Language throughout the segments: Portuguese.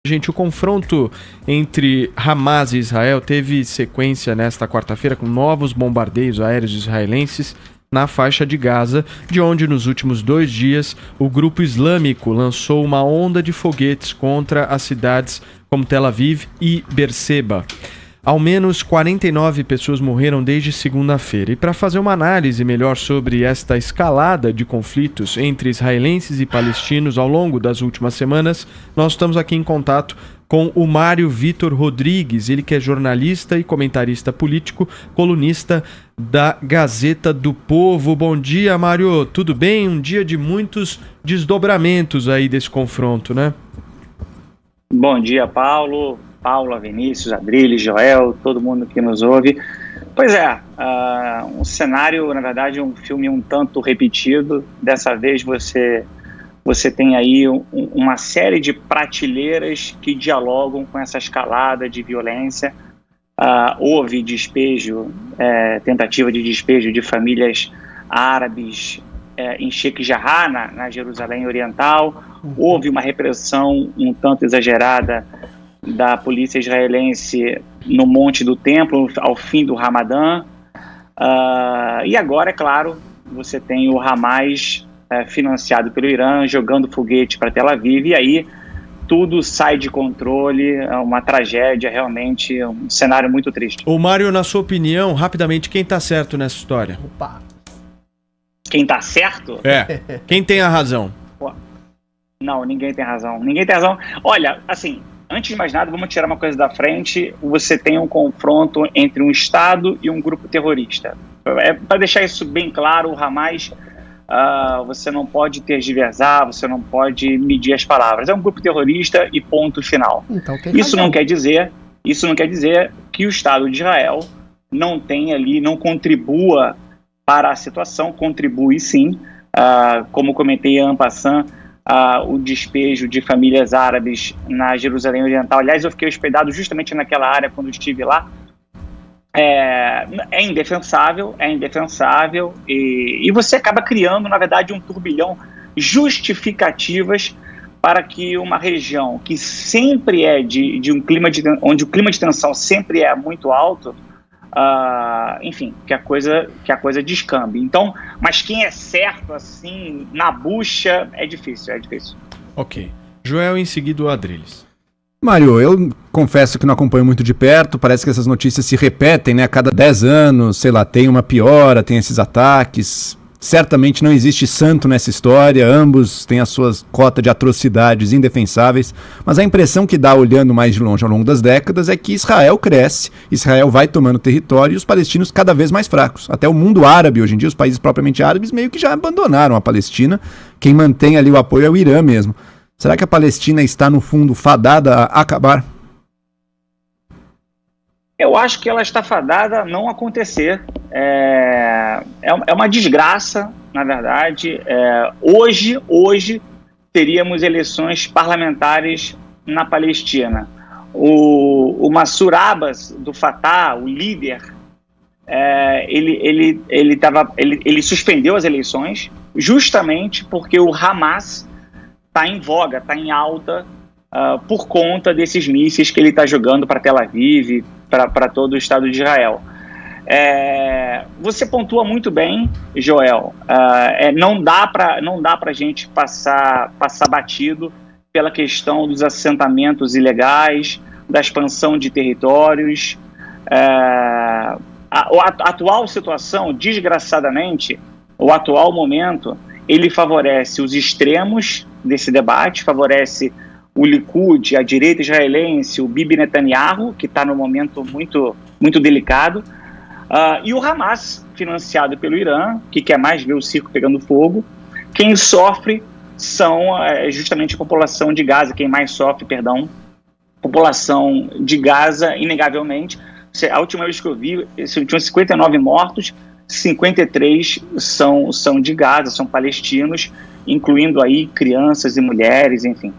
Gente, o confronto entre Hamas e Israel teve sequência nesta quarta-feira com novos bombardeios aéreos israelenses na faixa de Gaza, de onde nos últimos 2 dias o grupo islâmico lançou uma onda de foguetes contra as cidades como Tel Aviv e Beerseba. Ao menos 49 pessoas morreram desde segunda-feira. E para fazer uma análise melhor sobre esta escalada de conflitos entre israelenses e palestinos ao longo das últimas semanas, nós estamos aqui em contato com o Mário Vitor Rodrigues, ele que é jornalista e comentarista político, colunista da Gazeta do Povo. Bom dia, Mário, tudo bem? Um dia de muitos desdobramentos aí desse confronto, né? Bom dia, Paulo, Vinícius, Adriles, Joel, todo mundo que nos ouve. Pois é, um cenário, na verdade, um filme um tanto repetido. Dessa vez você tem aí uma série de prateleiras que dialogam com essa escalada de violência. Houve despejo, tentativa de despejo de famílias árabes em Sheikh Jarrah, na Jerusalém Oriental. Houve uma repressão um tanto exagerada da polícia israelense no Monte do Templo, ao fim do Ramadã. E agora, é claro, você tem o Hamas financiado pelo Irã, jogando foguete para Tel Aviv, e aí tudo sai de controle, é uma tragédia, realmente, um cenário muito triste. Ô Mário, na sua opinião, rapidamente, quem tá certo nessa história? Opa! Quem tá certo? Quem tem a razão? Não, ninguém tem razão. Ninguém tem razão. Olha, assim, antes de mais nada, vamos tirar uma coisa da frente. Você tem um confronto entre um Estado e um grupo terrorista. Para deixar isso bem claro, o Hamas, você não pode tergiversar, você não pode medir as palavras. É um grupo terrorista e ponto final. Então, isso não quer dizer que o Estado de Israel não tenha ali, não contribua para a situação. Contribui sim, como comentei en passant, o despejo de famílias árabes na Jerusalém Oriental. Aliás, eu fiquei hospedado justamente naquela área quando estive lá. É indefensável, e você acaba criando, na verdade, um turbilhão, justificativas para que uma região que sempre é de um clima onde o clima de tensão sempre é muito alto, enfim, que a coisa descambe. Então, mas quem é certo, assim, na bucha, é difícil. Ok. Joel, em seguida o Adriles. Mário, eu confesso que não acompanho muito de perto, parece que essas notícias se repetem, né? A cada 10 anos, sei lá, tem uma piora, tem esses ataques. Certamente não existe santo nessa história, ambos têm a sua cota de atrocidades indefensáveis, mas a impressão que dá olhando mais de longe ao longo das décadas é que Israel cresce, Israel vai tomando território e os palestinos cada vez mais fracos. Até o mundo árabe, hoje em dia, os países propriamente árabes meio que já abandonaram a Palestina, quem mantém ali o apoio é o Irã mesmo. Será que a Palestina está, no fundo, fadada a acabar? Eu acho que ela está fadada a não acontecer. É uma desgraça, na verdade. Hoje teríamos eleições parlamentares na Palestina. O Mansur Abbas, do Fatah, o líder, ele suspendeu as eleições justamente porque o Hamas está em voga, está em alta, por conta desses mísseis que ele está jogando para Tel Aviv, para todo o Estado de Israel. Você pontua muito bem, Joel. Não dá para a gente passar batido pela questão dos assentamentos ilegais, da expansão de territórios. A atual situação, desgraçadamente, o atual momento, ele favorece os extremos desse debate, favorece o Likud, a direita israelense, o Bibi Netanyahu, que está num momento muito, muito delicado, e o Hamas, financiado pelo Irã, que quer mais ver o circo pegando fogo. Quem sofre são justamente a população de Gaza, quem mais sofre, população de Gaza, inegavelmente. A última vez que eu vi, tinham 59 mortos, 53 são de Gaza, são palestinos, incluindo aí crianças e mulheres, enfim.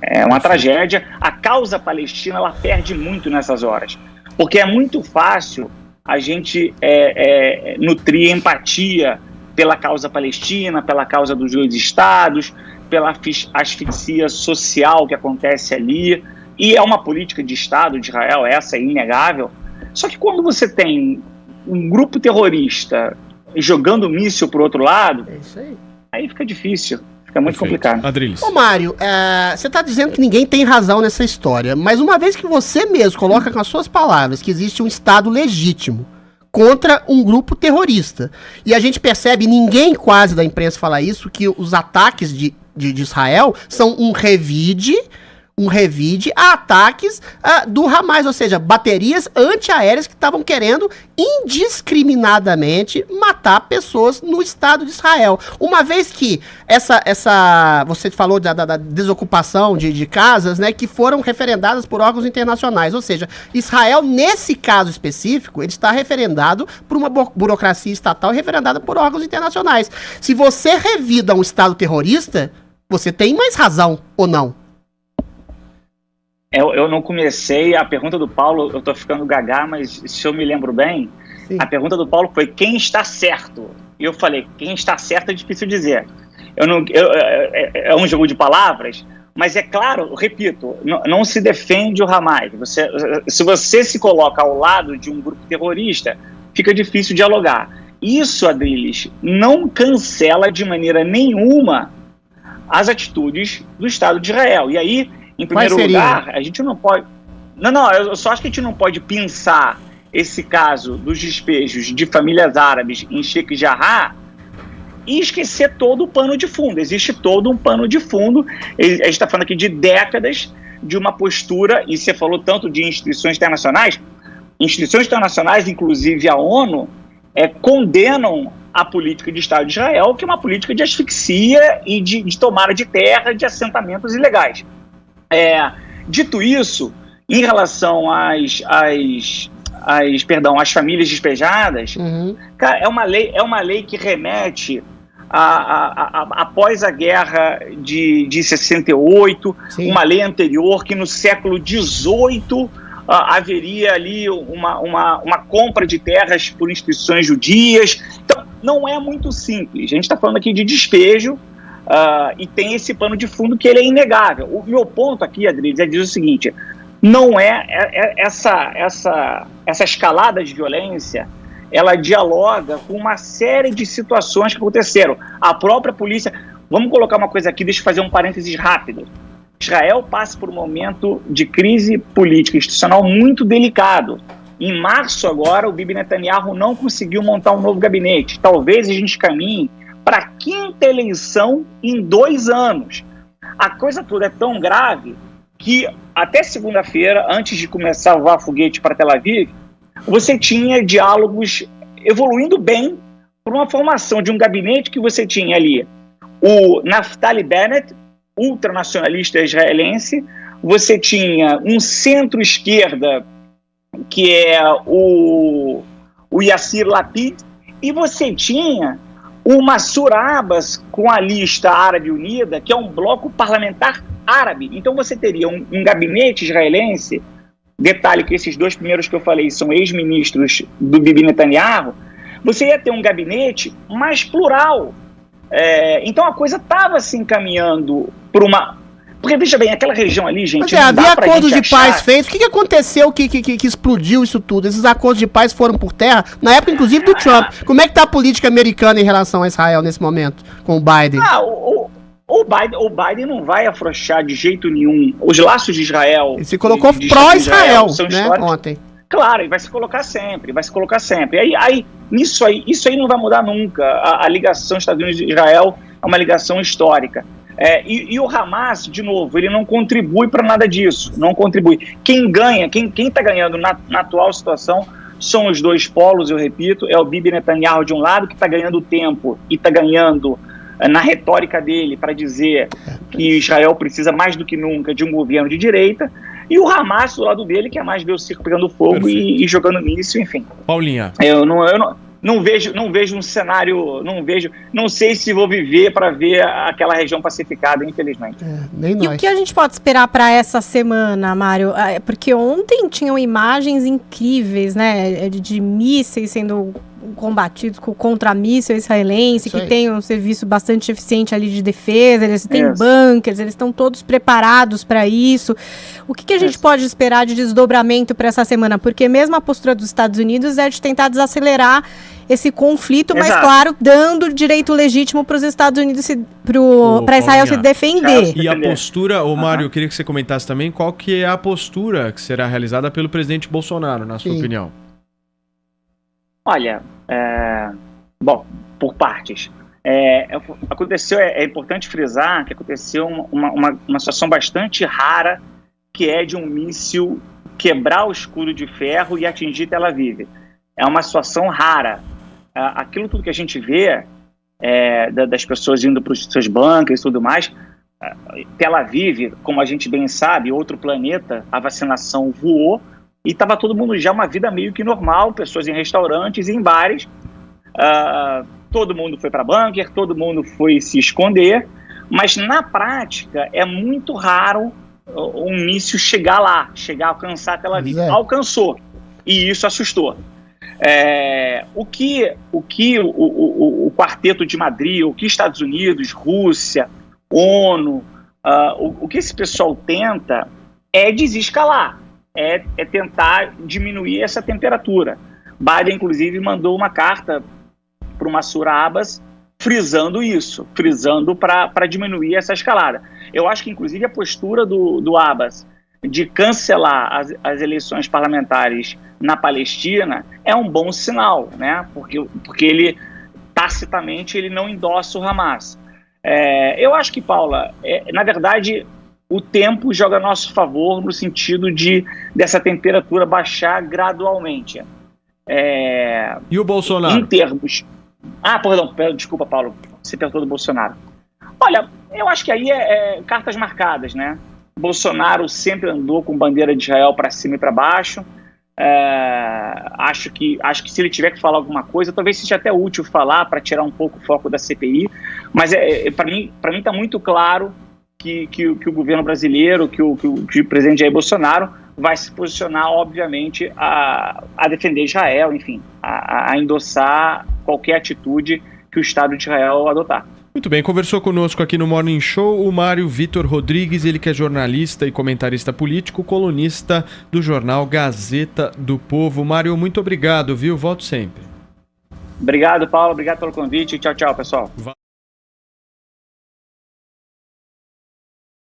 É uma tragédia. A causa palestina, ela perde muito nessas horas, porque é muito fácil a gente nutrir empatia pela causa palestina, pela causa dos dois estados, pela asfixia social que acontece ali, e é uma política de Estado de Israel, essa é inegável. Só que quando você tem um grupo terrorista jogando míssil para o outro lado, aí fica difícil, fica muito complicado. Adriles. Ô Mário, você está dizendo que ninguém tem razão nessa história, mas uma vez que você mesmo coloca com as suas palavras que existe um Estado legítimo contra um grupo terrorista, e a gente percebe, ninguém quase da imprensa fala isso, que os ataques de Israel são um revide a ataques do Hamas, ou seja, baterias antiaéreas que estavam querendo indiscriminadamente matar pessoas no Estado de Israel. Uma vez que você falou da desocupação de casas, né, que foram referendadas por órgãos internacionais, ou seja, Israel, nesse caso específico, ele está referendado por uma burocracia estatal e referendada por órgãos internacionais. Se você revida um Estado terrorista, você tem mais razão, ou não? Eu não comecei, a pergunta do Paulo, eu tô ficando gaga, mas se eu me lembro bem, sim, a pergunta do Paulo foi quem está certo? E eu falei, quem está certo é difícil dizer. É um jogo de palavras, mas é claro, eu repito, não se defende o Hamas. Se você se coloca ao lado de um grupo terrorista, fica difícil dialogar. Isso, Adriles, não cancela de maneira nenhuma as atitudes do Estado de Israel. E aí, em primeiro lugar, a gente não pode... eu só acho que a gente não pode pensar esse caso dos despejos de famílias árabes em Sheikh Jarrah e esquecer todo o pano de fundo. Existe todo um pano de fundo. A gente está falando aqui de décadas de uma postura, e você falou tanto de instituições internacionais, inclusive a ONU, condenam a política de Estado de Israel, que é uma política de asfixia e de tomada de terra, de assentamentos ilegais. Dito isso, em relação às famílias despejadas, cara, é uma lei que remete após a guerra de 68, sim, uma lei anterior que no século XVIII haveria ali uma compra de terras por instituições judias. Então, não é muito simples. A gente está falando aqui de despejo, e tem esse pano de fundo que ele é inegável. O meu ponto aqui, Adriles, é dizer o seguinte: não essa escalada de violência, ela dialoga com uma série de situações que aconteceram. A própria polícia... Vamos colocar uma coisa aqui, deixa eu fazer um parênteses rápido. Israel passa por um momento de crise política institucional muito delicado. Em março agora, o Bibi Netanyahu não conseguiu montar um novo gabinete. Talvez a gente caminhe para a 5ª eleição em 2 anos. A coisa toda é tão grave que até segunda-feira, antes de começar a voar foguete para Tel Aviv, você tinha diálogos evoluindo bem por uma formação de um gabinete que você tinha ali o Naftali Bennett, ultranacionalista israelense, você tinha um centro-esquerda que é o Yassir Lapid, e você tinha o Mansour Abbas com a lista Árabe Unida, que é um bloco parlamentar árabe. Então você teria um gabinete israelense, detalhe que esses 2 primeiros que eu falei são ex-ministros do Bibi Netanyahu, você ia ter um gabinete mais plural. Então a coisa estava se encaminhando para uma... Porque, veja bem, aquela região ali, gente... havia acordos de paz feitos. O que aconteceu que explodiu isso tudo? Esses acordos de paz foram por terra, na época, inclusive, do Trump. Como é que está a política americana em relação a Israel nesse momento, com o Biden? O Biden não vai afrouxar de jeito nenhum. Os laços de Israel... Ele se colocou pró-Israel, né, ontem. Claro, e vai se colocar sempre, Isso aí não vai mudar nunca. A ligação Estados Unidos e Israel é uma ligação histórica. E o Hamas, de novo, ele não contribui para nada disso, não contribui. Quem ganha, quem está ganhando na atual situação são os 2 polos, eu repito, é o Bibi Netanyahu de um lado, que está ganhando tempo e está ganhando na retórica dele para dizer que Israel precisa mais do que nunca de um governo de direita, e o Hamas do lado dele, que é mais ver o circo pegando fogo e jogando míssil, enfim. Paulinha. Eu não vejo um cenário, não sei se vou viver para ver aquela região pacificada, infelizmente. Nem nós. E o que a gente pode esperar para essa semana, Mário? Porque ontem tinham imagens incríveis, né, de mísseis sendo combatidos com o contramíssil israelense, Isso que aí. tem um serviço bastante eficiente ali de defesa, eles têm Isso. bunkers, eles estão todos preparados para isso. O que a gente Isso. pode esperar de desdobramento para essa semana? Porque mesmo a postura dos Estados Unidos é de tentar desacelerar esse conflito, mas, Exato. claro, dando direito legítimo para os Estados Unidos, para Israel se Paulinha. defender. E a Defender. postura, ô Mário, Aham. eu queria que você comentasse também qual que é a postura que será realizada pelo presidente Bolsonaro, na sua Sim. opinião. Olha, bom, por partes. Aconteceu, é importante frisar que aconteceu uma situação bastante rara, que é de um míssil quebrar o escudo de ferro e atingir Tel Aviv. É uma situação rara. Aquilo tudo que a gente vê das pessoas indo para os seus bunkers e tudo mais, Tel Aviv, como a gente bem sabe, outro planeta, a vacinação voou e estava todo mundo já uma vida meio que normal, pessoas em restaurantes e em bares. Todo mundo foi para bunker, todo mundo foi se esconder, mas na prática é muito raro um míssil chegar lá, chegar a alcançar Tel Aviv. Pois é. Alcançou, e isso assustou. O que o Quarteto de Madrid, o que Estados Unidos, Rússia, ONU, o que esse pessoal tenta é desescalar, é tentar diminuir essa temperatura. Biden, inclusive, mandou uma carta para o Mansour Abbas frisando isso, frisando para diminuir essa escalada. Eu acho que, inclusive, a postura do Abbas de cancelar as eleições parlamentares na Palestina é um bom sinal, né? Porque ele, tacitamente, ele não endossa o Hamas. Eu acho que, Paula, na verdade, o tempo joga a nosso favor no sentido dessa temperatura baixar gradualmente. E o Bolsonaro? Em termos... desculpa, Paulo, você perguntou do Bolsonaro. Olha, eu acho que aí cartas marcadas, né? Bolsonaro sempre andou com bandeira de Israel para cima e para baixo. Acho que se ele tiver que falar alguma coisa, talvez seja até útil falar para tirar um pouco o foco da CPI. Mas para mim está muito claro que o governo brasileiro, que o presidente Jair Bolsonaro vai se posicionar, obviamente, a defender Israel, enfim, a endossar qualquer atitude que o Estado de Israel adotar. Muito bem, conversou conosco aqui no Morning Show o Mário Vitor Rodrigues, ele que é jornalista e comentarista político, colunista do jornal Gazeta do Povo. Mário, muito obrigado, viu? Volto sempre. Obrigado, Paulo. Obrigado pelo convite. Tchau, tchau, pessoal.